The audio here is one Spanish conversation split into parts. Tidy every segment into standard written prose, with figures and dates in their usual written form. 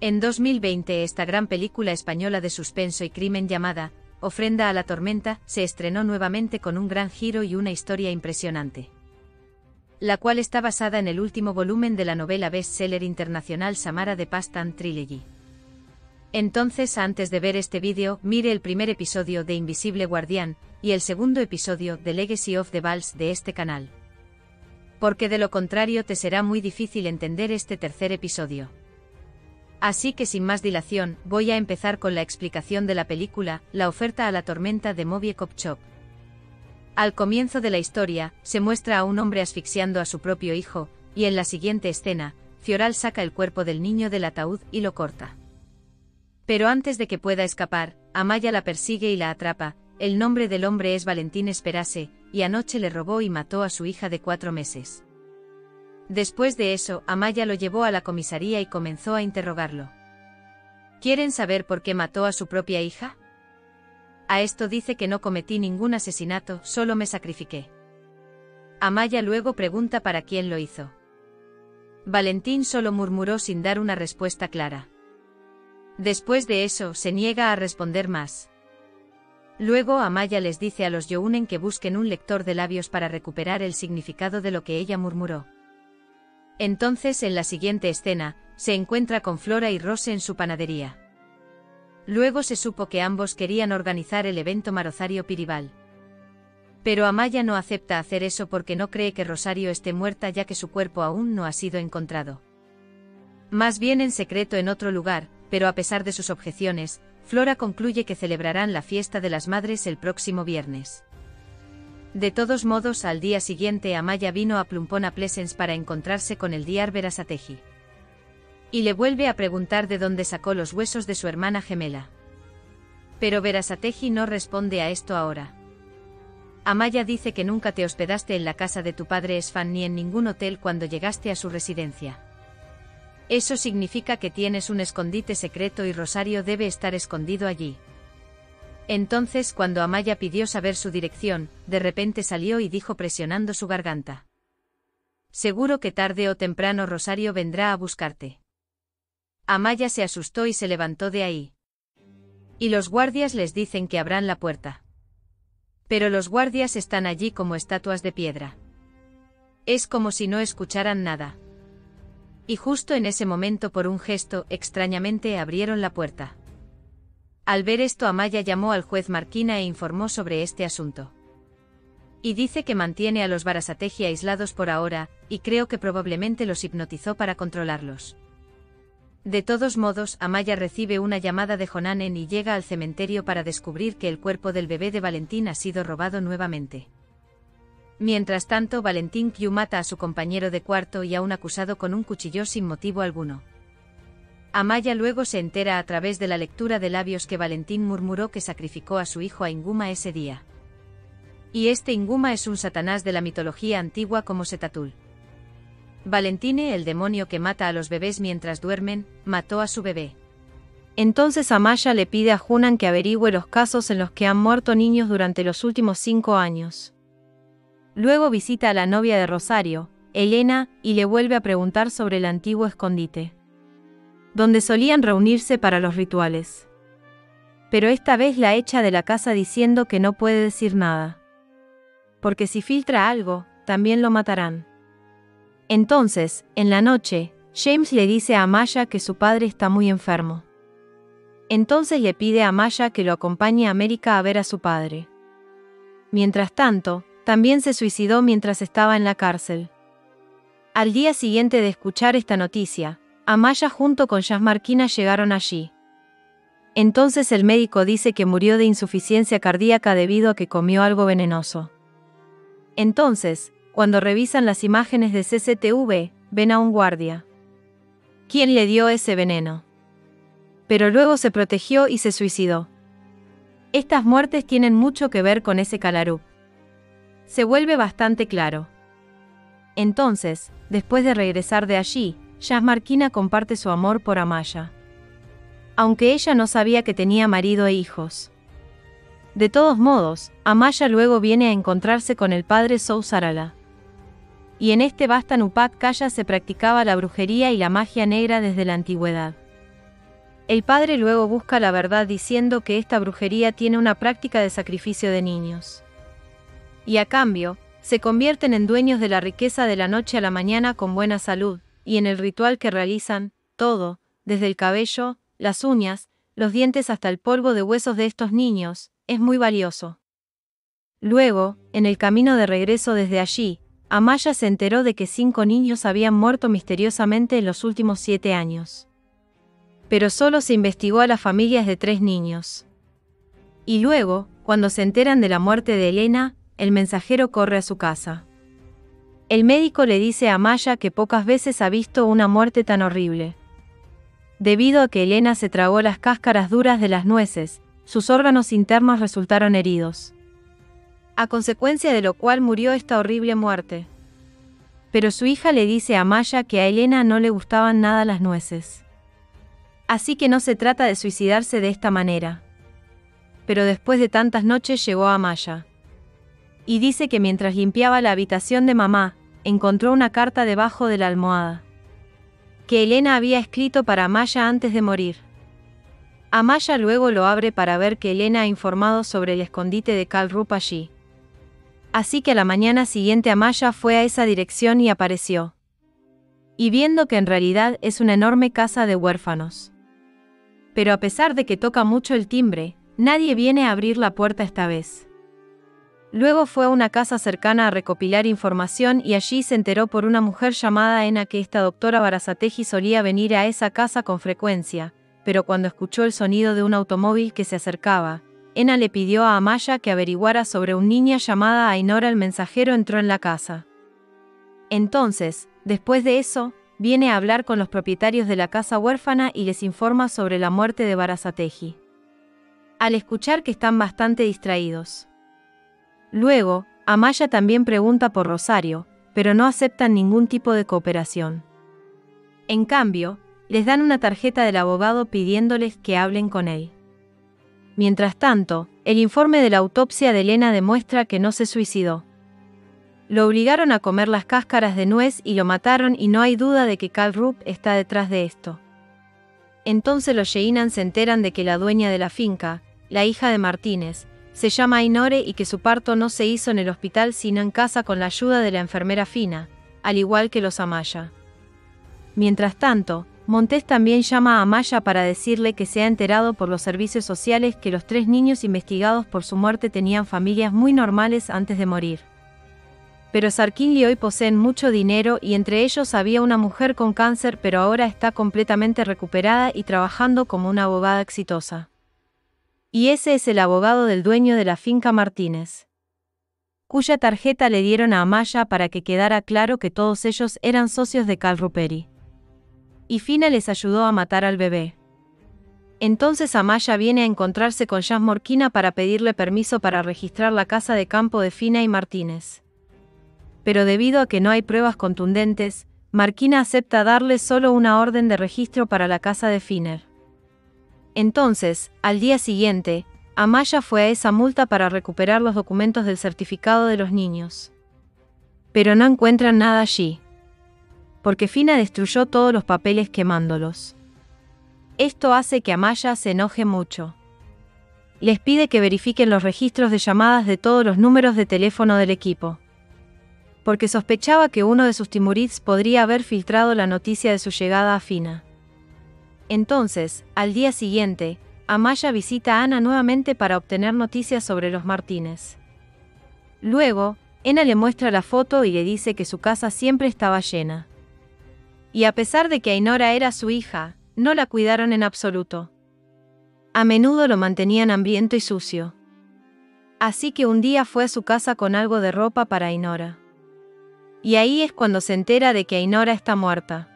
En 2020 esta gran película española de suspenso y crimen llamada Ofrenda a la tormenta se estrenó nuevamente con un gran giro y una historia impresionante, la cual está basada en el último volumen de la novela bestseller internacional Samara de Past and Trilogy. Entonces, antes de ver este vídeo, mire el primer episodio de Invisible Guardián y el segundo episodio de Legacy of the Balls de este canal, porque de lo contrario te será muy difícil entender este tercer episodio. Así que sin más dilación, voy a empezar con la explicación de la película, La oferta a la tormenta de Movie Cop Shop. Al comienzo de la historia, se muestra a un hombre asfixiando a su propio hijo, y en la siguiente escena, Fioral saca el cuerpo del niño del ataúd y lo corta. Pero antes de que pueda escapar, Amaya la persigue y la atrapa. El nombre del hombre es Valentín Esperase, y anoche le robó y mató a su hija de 4 meses. Después de eso, Amaya lo llevó a la comisaría y comenzó a interrogarlo. ¿Quieren saber por qué mató a su propia hija? A esto dice que no cometí ningún asesinato, solo me sacrifiqué. Amaya luego pregunta para quién lo hizo. Valentín solo murmuró sin dar una respuesta clara. Después de eso, se niega a responder más. Luego Amaya les dice a los Younen que busquen un lector de labios para recuperar el significado de lo que ella murmuró. Entonces, en la siguiente escena, se encuentra con Flora y Rose en su panadería. Luego se supo que ambos querían organizar el evento Marosario Pirival. Pero Amaya no acepta hacer eso porque no cree que Rosario esté muerta, ya que su cuerpo aún no ha sido encontrado. Más bien en secreto en otro lugar, pero a pesar de sus objeciones, Flora concluye que celebrarán la fiesta de las madres el próximo viernes. De todos modos, al día siguiente Amaya vino a Plumpona Pleasence para encontrarse con el Dr. Berasategui. Y le vuelve a preguntar de dónde sacó los huesos de su hermana gemela. Pero Berasategui no responde a esto ahora. Amaya dice que nunca te hospedaste en la casa de tu padre Sfan ni en ningún hotel cuando llegaste a su residencia. Eso significa que tienes un escondite secreto y Rosario debe estar escondido allí. Entonces, cuando Amaya pidió saber su dirección, de repente salió y dijo presionando su garganta: seguro que tarde o temprano Rosario vendrá a buscarte. Amaya se asustó y se levantó de ahí. Y los guardias les dicen que abran la puerta. Pero los guardias están allí como estatuas de piedra. Es como si no escucharan nada. Y justo en ese momento, por un gesto, extrañamente abrieron la puerta. Al ver esto, Amaya llamó al juez Marquina e informó sobre este asunto. Y dice que mantiene a los Berasategui aislados por ahora, y creo que probablemente los hipnotizó para controlarlos. De todos modos, Amaya recibe una llamada de Jonanen y llega al cementerio para descubrir que el cuerpo del bebé de Valentín ha sido robado nuevamente. Mientras tanto, Valentín Q mata a su compañero de cuarto y a un acusado con un cuchillo sin motivo alguno. Amaya luego se entera a través de la lectura de labios que Valentín murmuró que sacrificó a su hijo a Inguma ese día. Y este Inguma es un satanás de la mitología antigua como Setatul. Valentine, el demonio que mata a los bebés mientras duermen, mató a su bebé. Entonces Amaya le pide a Junan que averigüe los casos en los que han muerto niños durante los últimos 5 años. Luego visita a la novia de Rosario, Elena, y le vuelve a preguntar sobre el antiguo escondite, donde solían reunirse para los rituales. Pero esta vez la echa de la casa diciendo que no puede decir nada, porque si filtra algo, también lo matarán. Entonces, en la noche, James le dice a Amaya que su padre está muy enfermo. Entonces le pide a Amaya que lo acompañe a América a ver a su padre. Mientras tanto, también se suicidó mientras estaba en la cárcel. Al día siguiente de escuchar esta noticia, Amaya junto con Jazz Marquina llegaron allí. Entonces el médico dice que murió de insuficiencia cardíaca debido a que comió algo venenoso. Entonces, cuando revisan las imágenes de CCTV, ven a un guardia. ¿Quién le dio ese veneno? Pero luego se protegió y se suicidó. Estas muertes tienen mucho que ver con ese Calarup. Se vuelve bastante claro. Entonces, después de regresar de allí, Jazz Marquina comparte su amor por Amaya, aunque ella no sabía que tenía marido e hijos. De todos modos, Amaya luego viene a encontrarse con el padre Sousarala. Y en este Bastan Upac Kaya se practicaba la brujería y la magia negra desde la antigüedad. El padre luego busca la verdad diciendo que esta brujería tiene una práctica de sacrificio de niños. Y a cambio, se convierten en dueños de la riqueza de la noche a la mañana con buena salud, y en el ritual que realizan, todo, desde el cabello, las uñas, los dientes hasta el polvo de huesos de estos niños, es muy valioso. Luego, en el camino de regreso desde allí, Amaya se enteró de que 5 niños habían muerto misteriosamente en los últimos 7 años. Pero solo se investigó a las familias de 3 niños. Y luego, cuando se enteran de la muerte de Elena, el mensajero corre a su casa. El médico le dice a Amaya que pocas veces ha visto una muerte tan horrible. Debido a que Elena se tragó las cáscaras duras de las nueces, sus órganos internos resultaron heridos, a consecuencia de lo cual murió esta horrible muerte. Pero su hija le dice a Amaya que a Elena no le gustaban nada las nueces. Así que no se trata de suicidarse de esta manera. Pero después de tantas noches llegó a Amaya. Y dice que mientras limpiaba la habitación de mamá, encontró una carta debajo de la almohada, que Elena había escrito para Amaya antes de morir. Amaya luego lo abre para ver que Elena ha informado sobre el escondite de Karl Rupp allí. Así que a la mañana siguiente Amaya fue a esa dirección y apareció. Y viendo que en realidad es una enorme casa de huérfanos. Pero a pesar de que toca mucho el timbre, nadie viene a abrir la puerta esta vez. Luego fue a una casa cercana a recopilar información y allí se enteró por una mujer llamada Ena que esta doctora Barasategui solía venir a esa casa con frecuencia, pero cuando escuchó el sonido de un automóvil que se acercaba, Ena le pidió a Amaya que averiguara sobre una niña llamada Ainhoa. El mensajero entró en la casa. Entonces, después de eso, viene a hablar con los propietarios de la casa huérfana y les informa sobre la muerte de Barasategui. Al escuchar que están bastante distraídos. Luego, Amaya también pregunta por Rosario, pero no aceptan ningún tipo de cooperación. En cambio, les dan una tarjeta del abogado pidiéndoles que hablen con él. Mientras tanto, el informe de la autopsia de Elena demuestra que no se suicidó. Lo obligaron a comer las cáscaras de nuez y lo mataron y no hay duda de que Karl Rupp está detrás de esto. Entonces los Yeinan se enteran de que la dueña de la finca, la hija de Martínez, se llama Ainhoa y que su parto no se hizo en el hospital sino en casa con la ayuda de la enfermera Fina, al igual que los Amaya. Mientras tanto, Montes también llama a Amaya para decirle que se ha enterado por los servicios sociales que los 3 niños investigados por su muerte tenían familias muy normales antes de morir. Pero Sarkín y hoy poseen mucho dinero y entre ellos había una mujer con cáncer pero ahora está completamente recuperada y trabajando como una abogada exitosa. Y ese es el abogado del dueño de la finca Martínez, cuya tarjeta le dieron a Amaya para que quedara claro que todos ellos eran socios de Karl Rupperi. Y Fina les ayudó a matar al bebé. Entonces Amaya viene a encontrarse con Jas Morquina para pedirle permiso para registrar la casa de campo de Fina y Martínez. Pero debido a que no hay pruebas contundentes, Marquina acepta darle solo una orden de registro para la casa de Finer. Entonces, al día siguiente, Amaya fue a esa multa para recuperar los documentos del certificado de los niños. Pero no encuentran nada allí, porque Fina destruyó todos los papeles quemándolos. Esto hace que Amaya se enoje mucho. Les pide que verifiquen los registros de llamadas de todos los números de teléfono del equipo, porque sospechaba que uno de sus timurids podría haber filtrado la noticia de su llegada a Fina. Entonces, al día siguiente, Amaya visita a Ana nuevamente para obtener noticias sobre los Martínez. Luego, Ena le muestra la foto y le dice que su casa siempre estaba llena. Y a pesar de que Ainhoa era su hija, no la cuidaron en absoluto. A menudo lo mantenían hambriento y sucio. Así que un día fue a su casa con algo de ropa para Ainhoa. Y ahí es cuando se entera de que Ainhoa está muerta.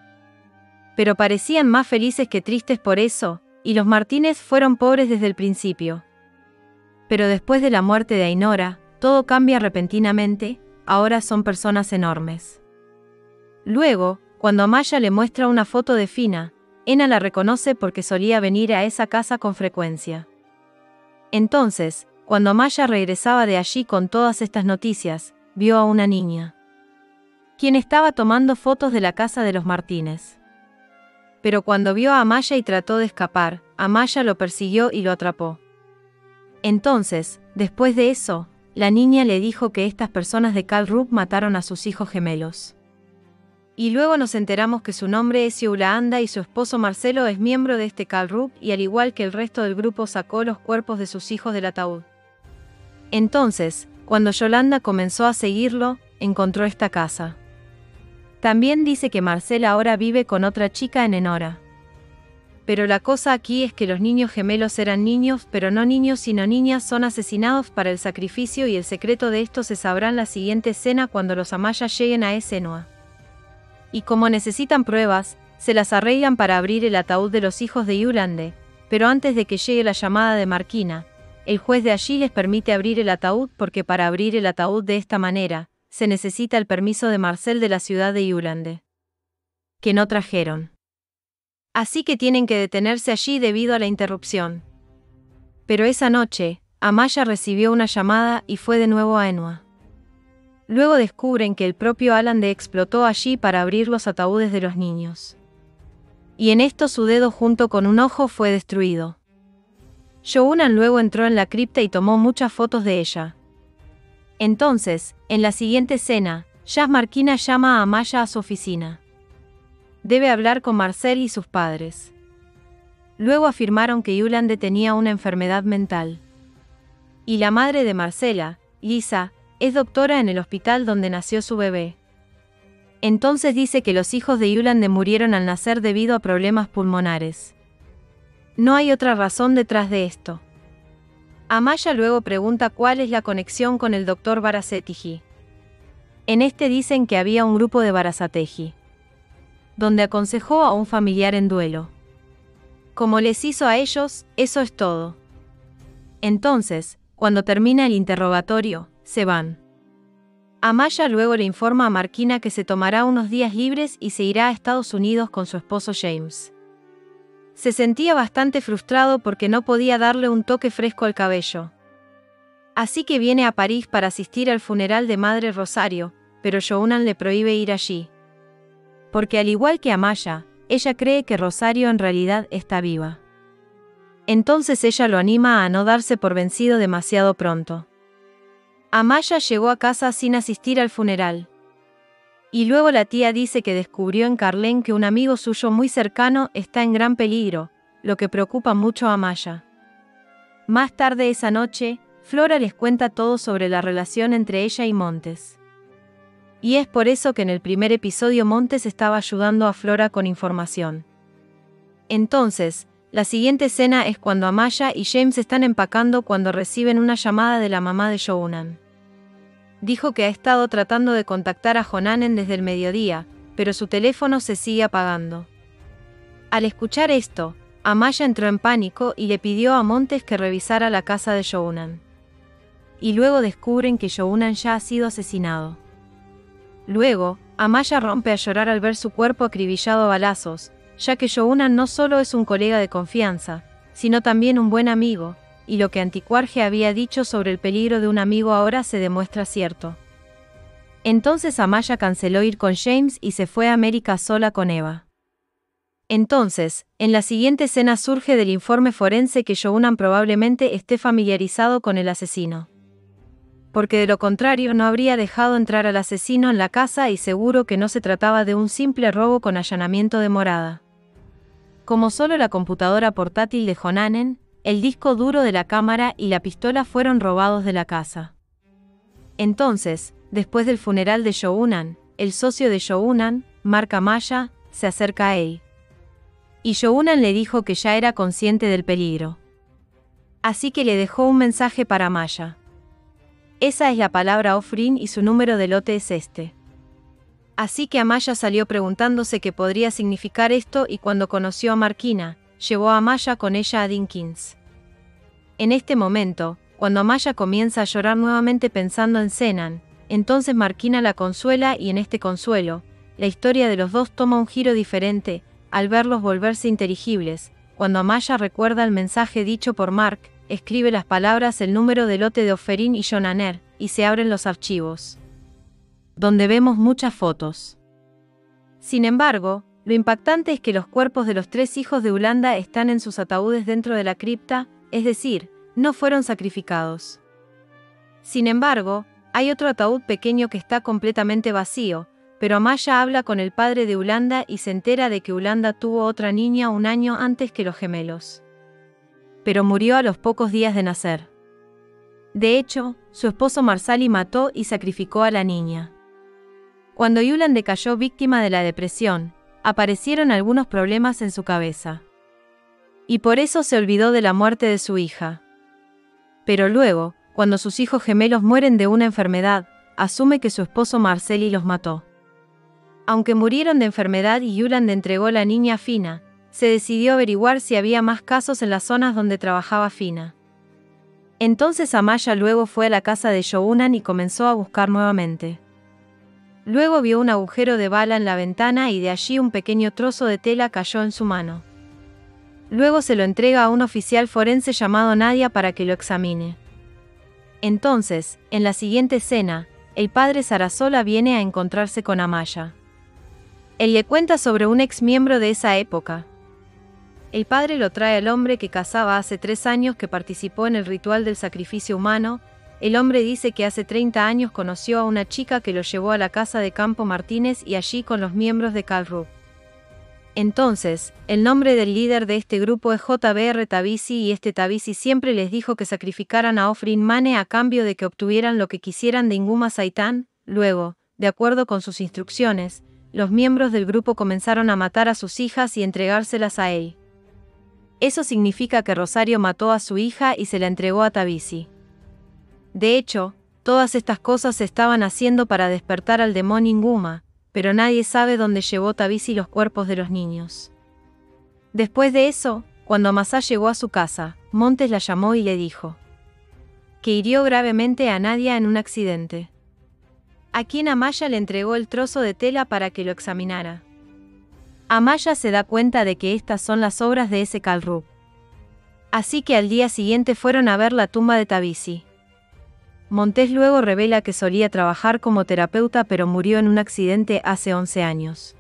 Pero parecían más felices que tristes por eso, y los Martínez fueron pobres desde el principio. Pero después de la muerte de Ainhoa, todo cambia repentinamente, ahora son personas enormes. Luego, cuando Amaya le muestra una foto de Fina, Ena la reconoce porque solía venir a esa casa con frecuencia. Entonces, cuando Amaya regresaba de allí con todas estas noticias, vio a una niña, quien estaba tomando fotos de la casa de los Martínez. Pero cuando vio a Amaya y trató de escapar, Amaya lo persiguió y lo atrapó. Entonces, después de eso, la niña le dijo que estas personas de Kalrup mataron a sus hijos gemelos. Y luego nos enteramos que su nombre es Yolanda y su esposo Marcelo es miembro de este Kalrup y al igual que el resto del grupo sacó los cuerpos de sus hijos del ataúd. Entonces, cuando Yolanda comenzó a seguirlo, encontró esta casa. También dice que Marcela ahora vive con otra chica en Enora. Pero la cosa aquí es que los niños gemelos eran niños, pero no niños sino niñas son asesinados para el sacrificio y el secreto de esto se sabrá en la siguiente escena cuando los Amaya lleguen a Esenua. Y como necesitan pruebas, se las arreglan para abrir el ataúd de los hijos de Yulande, pero antes de que llegue la llamada de Marquina, el juez de allí les permite abrir el ataúd porque para abrir el ataúd de esta manera, se necesita el permiso de Marcel de la ciudad de Yulande, que no trajeron. Así que tienen que detenerse allí debido a la interrupción. Pero esa noche, Amaya recibió una llamada y fue de nuevo a Enua. Luego descubren que el propio Allende explotó allí para abrir los ataúdes de los niños. Y en esto su dedo junto con un ojo fue destruido. Younan luego entró en la cripta y tomó muchas fotos de ella. Entonces, en la siguiente escena, Jazz Marquina llama a Amaya a su oficina. Debe hablar con Marcel y sus padres. Luego afirmaron que Yulande tenía una enfermedad mental. Y la madre de Marcela, Lisa, es doctora en el hospital donde nació su bebé. Entonces dice que los hijos de Yulande murieron al nacer debido a problemas pulmonares. No hay otra razón detrás de esto. Amaya luego pregunta cuál es la conexión con el doctor Barasategui. En este dicen que había un grupo de Barasategui, donde aconsejó a un familiar en duelo. Como les hizo a ellos, eso es todo. Entonces, cuando termina el interrogatorio, se van. Amaya luego le informa a Marquina que se tomará unos días libres y se irá a Estados Unidos con su esposo James. Se sentía bastante frustrado porque no podía darle un toque fresco al cabello. Así que viene a París para asistir al funeral de Madre Rosario, pero Younan le prohíbe ir allí. Porque al igual que Amaya, ella cree que Rosario en realidad está viva. Entonces ella lo anima a no darse por vencido demasiado pronto. Amaya llegó a casa sin asistir al funeral. Y luego la tía dice que descubrió en Carlén que un amigo suyo muy cercano está en gran peligro, lo que preocupa mucho a Amaya. Más tarde esa noche, Flora les cuenta todo sobre la relación entre ella y Montes. Y es por eso que en el primer episodio Montes estaba ayudando a Flora con información. Entonces, la siguiente escena es cuando Amaya y James están empacando cuando reciben una llamada de la mamá de Younan. Dijo que ha estado tratando de contactar a Jonanen desde el mediodía, pero su teléfono se sigue apagando. Al escuchar esto, Amaya entró en pánico y le pidió a Montes que revisara la casa de Younan. Y luego descubren que Younan ya ha sido asesinado. Luego, Amaya rompe a llorar al ver su cuerpo acribillado a balazos, ya que Younan no solo es un colega de confianza, sino también un buen amigo, y lo que Anticuarge había dicho sobre el peligro de un amigo ahora se demuestra cierto. Entonces Amaya canceló ir con James y se fue a América sola con Eva. Entonces, en la siguiente escena surge del informe forense que Younan probablemente esté familiarizado con el asesino. Porque de lo contrario no habría dejado entrar al asesino en la casa y seguro que no se trataba de un simple robo con allanamiento de morada. Como solo la computadora portátil de Jonanen, el disco duro de la cámara y la pistola fueron robados de la casa. Entonces, después del funeral de Younan, el socio de Younan, Mark Amaya, se acerca a él. Y Younan le dijo que ya era consciente del peligro. Así que le dejó un mensaje para Amaya. Esa es la palabra Ofrin y su número de lote es este. Así que Amaya salió preguntándose qué podría significar esto y cuando conoció a Marquina, llevó a Amaya con ella a Dinkins. En este momento, cuando Amaya comienza a llorar nuevamente pensando en Zenan, entonces Marquina la consuela y en este consuelo, la historia de los dos toma un giro diferente, al verlos volverse inteligibles. Cuando Amaya recuerda el mensaje dicho por Mark, escribe las palabras el número de lote de Oferin y Jonaner, y se abren los archivos, donde vemos muchas fotos. Sin embargo, Lo impactante es que los cuerpos de los 3 hijos de Ulanda están en sus ataúdes dentro de la cripta, es decir, no fueron sacrificados. Sin embargo, hay otro ataúd pequeño que está completamente vacío, pero Amaya habla con el padre de Ulanda y se entera de que Ulanda tuvo otra niña un año antes que los gemelos. Pero murió a los pocos días de nacer. De hecho, su esposo Marsali mató y sacrificó a la niña. Cuando Yulande cayó víctima de la depresión, aparecieron algunos problemas en su cabeza. Y por eso se olvidó de la muerte de su hija. Pero luego, cuando sus hijos gemelos mueren de una enfermedad, asume que su esposo Marsali los mató. Aunque murieron de enfermedad y Yulande entregó la niña a Fina, se decidió averiguar si había más casos en las zonas donde trabajaba Fina. Entonces Amaya luego fue a la casa de Younan y comenzó a buscar nuevamente. Luego vio un agujero de bala en la ventana y de allí un pequeño trozo de tela cayó en su mano. Luego se lo entrega a un oficial forense llamado Nadia para que lo examine. Entonces, en la siguiente escena, el padre Sarasola viene a encontrarse con Amaya. Él le cuenta sobre un ex miembro de esa época. El padre lo trae al hombre que cazaba hace 3 años que participó en el ritual del sacrificio humano. El hombre dice que hace 30 años conoció a una chica que lo llevó a la casa de Campo Martínez y allí con los miembros de Calru. Entonces, el nombre del líder de este grupo es JBR Tabisi y este Tabisi siempre les dijo que sacrificaran a Ofrin Mane a cambio de que obtuvieran lo que quisieran de Inguma Saitán. Luego, de acuerdo con sus instrucciones, los miembros del grupo comenzaron a matar a sus hijas y entregárselas a él. Eso significa que Rosario mató a su hija y se la entregó a Tabisi. De hecho, todas estas cosas se estaban haciendo para despertar al demonio Inguma, pero nadie sabe dónde llevó Tabisi los cuerpos de los niños. Después de eso, cuando Masá llegó a su casa, Montes la llamó y le dijo que hirió gravemente a Nadia en un accidente. A quien Amaya le entregó el trozo de tela para que lo examinara. Amaya se da cuenta de que estas son las obras de ese Calru. Así que al día siguiente fueron a ver la tumba de Tabisi. Montes luego revela que solía trabajar como terapeuta pero murió en un accidente hace 11 años.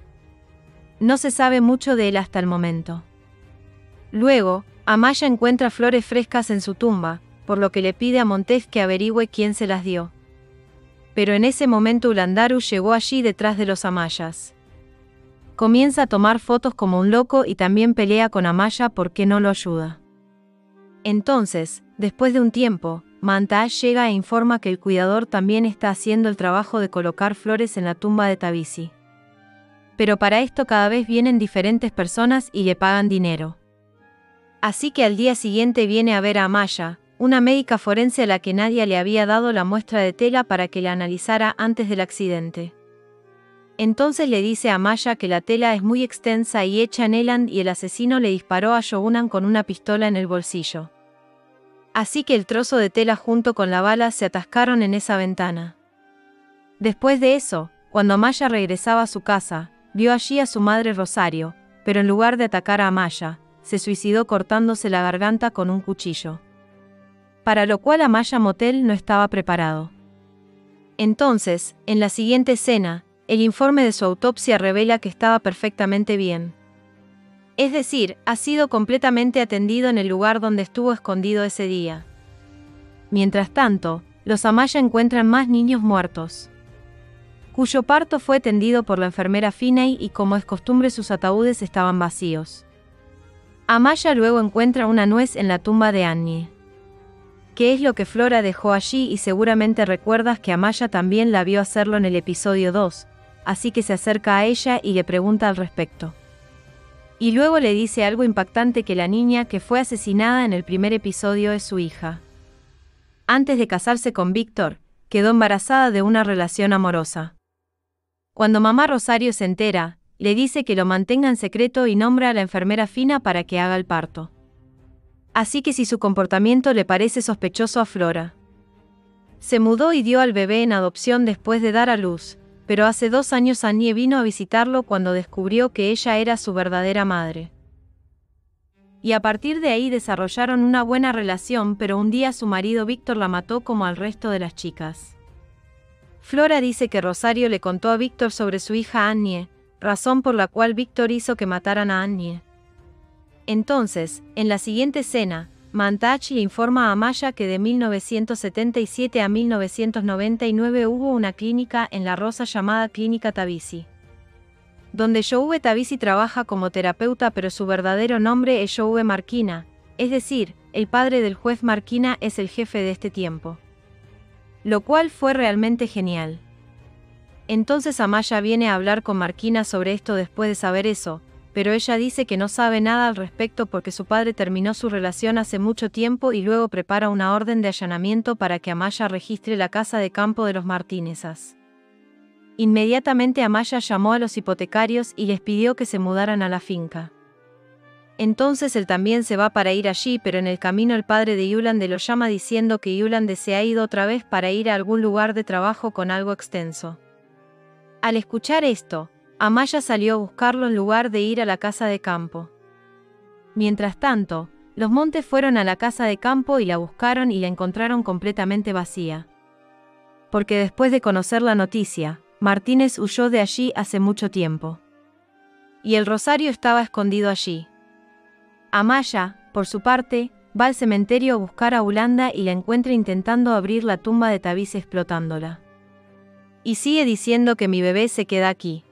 No se sabe mucho de él hasta el momento. Luego, Amaya encuentra flores frescas en su tumba, por lo que le pide a Montes que averigüe quién se las dio. Pero en ese momento Ulandaru llegó allí detrás de los Amayas. Comienza a tomar fotos como un loco y también pelea con Amaya porque no lo ayuda. Entonces, después de un tiempo, Mantash llega e informa que el cuidador también está haciendo el trabajo de colocar flores en la tumba de Tabisi. Pero para esto cada vez vienen diferentes personas y le pagan dinero. Así que al día siguiente viene a ver a Amaya, una médica forense a la que Nadia le había dado la muestra de tela para que la analizara antes del accidente. Entonces le dice a Amaya que la tela es muy extensa y hecha en Eland y el asesino le disparó a Younan con una pistola en el bolsillo. Así que el trozo de tela junto con la bala se atascaron en esa ventana. Después de eso, cuando Amaya regresaba a su casa, vio allí a su madre Rosario, pero en lugar de atacar a Amaya, se suicidó cortándose la garganta con un cuchillo. Para lo cual Amaya Motel no estaba preparado. Entonces, en la siguiente escena, el informe de su autopsia revela que estaba perfectamente bien. Es decir, ha sido completamente atendido en el lugar donde estuvo escondido ese día. Mientras tanto, los Amaya encuentran más niños muertos, cuyo parto fue atendido por la enfermera Finney y como es costumbre sus ataúdes estaban vacíos. Amaya luego encuentra una nuez en la tumba de Annie, que es lo que Flora dejó allí y seguramente recuerdas que Amaya también la vio hacerlo en el episodio 2, así que se acerca a ella y le pregunta al respecto. Y luego le dice algo impactante que la niña que fue asesinada en el primer episodio es su hija. Antes de casarse con Víctor, quedó embarazada de una relación amorosa. Cuando mamá Rosario se entera, le dice que lo mantenga en secreto y nombra a la enfermera Fina para que haga el parto. Así que si su comportamiento le parece sospechoso a Flora. Se mudó y dio al bebé en adopción después de dar a luz, pero hace 2 años Annie vino a visitarlo cuando descubrió que ella era su verdadera madre. Y a partir de ahí desarrollaron una buena relación, pero un día su marido Víctor la mató como al resto de las chicas. Flora dice que Rosario le contó a Víctor sobre su hija Annie, razón por la cual Víctor hizo que mataran a Anya. Entonces, en la siguiente escena, Montage le informa a Amaya que de 1977 a 1999 hubo una clínica en La Rosa llamada Clínica Tavissi, donde Jove Tavissi trabaja como terapeuta, pero su verdadero nombre es Jove Marquina, es decir, el padre del juez Marquina es el jefe de este tiempo. Lo cual fue realmente genial. Entonces Amaya viene a hablar con Marquina sobre esto después de saber eso, pero ella dice que no sabe nada al respecto porque su padre terminó su relación hace mucho tiempo y luego prepara una orden de allanamiento para que Amaya registre la casa de campo de los Martínezas. Inmediatamente Amaya llamó a los hipotecarios y les pidió que se mudaran a la finca. Entonces él también se va para ir allí, pero en el camino el padre de Yolande lo llama diciendo que Yolande se ha ido otra vez para ir a algún lugar de trabajo con algo extenso. Al escuchar esto, Amaya salió a buscarlo en lugar de ir a la casa de campo. Mientras tanto, los Montes fueron a la casa de campo y la buscaron y la encontraron completamente vacía. Porque después de conocer la noticia, Martínez huyó de allí hace mucho tiempo. Y el rosario estaba escondido allí. Amaya, por su parte, va al cementerio a buscar a Yolanda y la encuentra intentando abrir la tumba de Tavissi explotándola. Y sigue diciendo que mi bebé se queda aquí.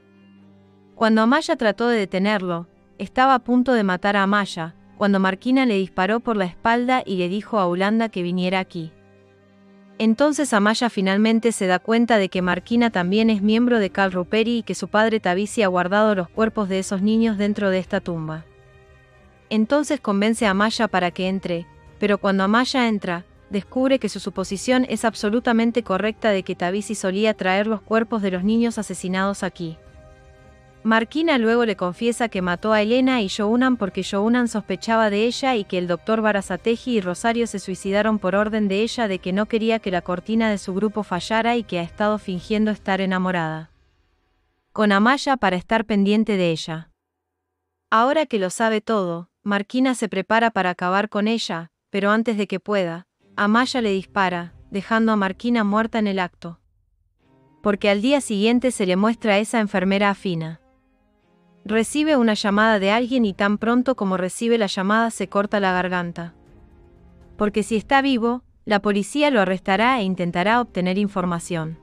Cuando Amaya trató de detenerlo, estaba a punto de matar a Amaya, cuando Marquina le disparó por la espalda y le dijo a Yolanda que viniera aquí. Entonces Amaya finalmente se da cuenta de que Marquina también es miembro de Cal Ruperi y que su padre Tavissi ha guardado los cuerpos de esos niños dentro de esta tumba. Entonces convence a Amaya para que entre, pero cuando Amaya entra, descubre que su suposición es absolutamente correcta de que Tavissi solía traer los cuerpos de los niños asesinados aquí. Marquina luego le confiesa que mató a Elena y Younan porque Younan sospechaba de ella y que el doctor Barasategui y Rosario se suicidaron por orden de ella, de que no quería que la cortina de su grupo fallara y que ha estado fingiendo estar enamorada con Amaya para estar pendiente de ella. Ahora que lo sabe todo, Marquina se prepara para acabar con ella, pero antes de que pueda, Amaya le dispara, dejando a Marquina muerta en el acto. Porque al día siguiente se le muestra a esa enfermera a Fina. Recibe una llamada de alguien y tan pronto como recibe la llamada se corta la garganta. Porque si está vivo, la policía lo arrestará e intentará obtener información.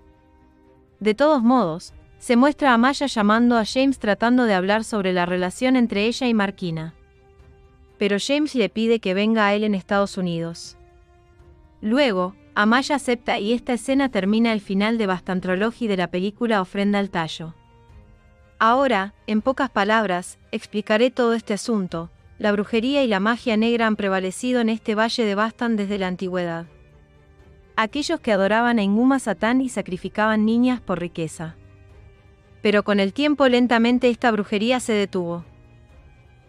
De todos modos, se muestra a Amaya llamando a James tratando de hablar sobre la relación entre ella y Marquina. Pero James le pide que venga a él en Estados Unidos. Luego, Amaya acepta y esta escena termina el final de Bastantrology de la película Ofrenda al Tallo. Ahora, en pocas palabras, explicaré todo este asunto. La brujería y la magia negra han prevalecido en este valle de Bastan desde la antigüedad. Aquellos que adoraban a Inguma Satán y sacrificaban niñas por riqueza. Pero con el tiempo lentamente esta brujería se detuvo.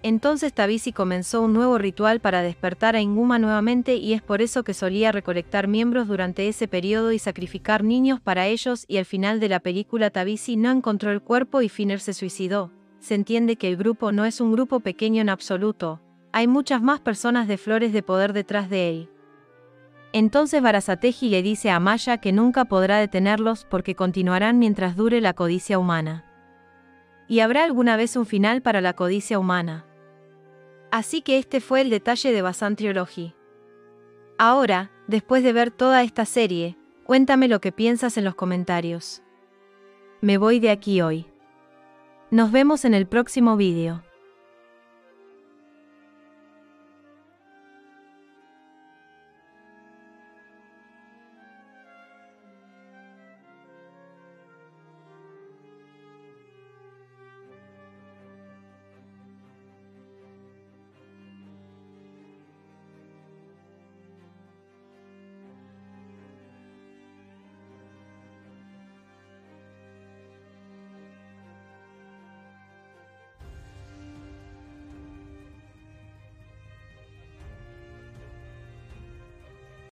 Entonces Tavissi comenzó un nuevo ritual para despertar a Inguma nuevamente y es por eso que solía recolectar miembros durante ese periodo y sacrificar niños para ellos y al final de la película Tavissi no encontró el cuerpo y Finner se suicidó. Se entiende que el grupo no es un grupo pequeño en absoluto, hay muchas más personas de flores de poder detrás de él. Entonces Barasategui le dice a Amaya que nunca podrá detenerlos porque continuarán mientras dure la codicia humana. ¿Y habrá alguna vez un final para la codicia humana? Así que este fue el detalle de Bastantrology. Ahora, después de ver toda esta serie, cuéntame lo que piensas en los comentarios. Me voy de aquí hoy. Nos vemos en el próximo vídeo.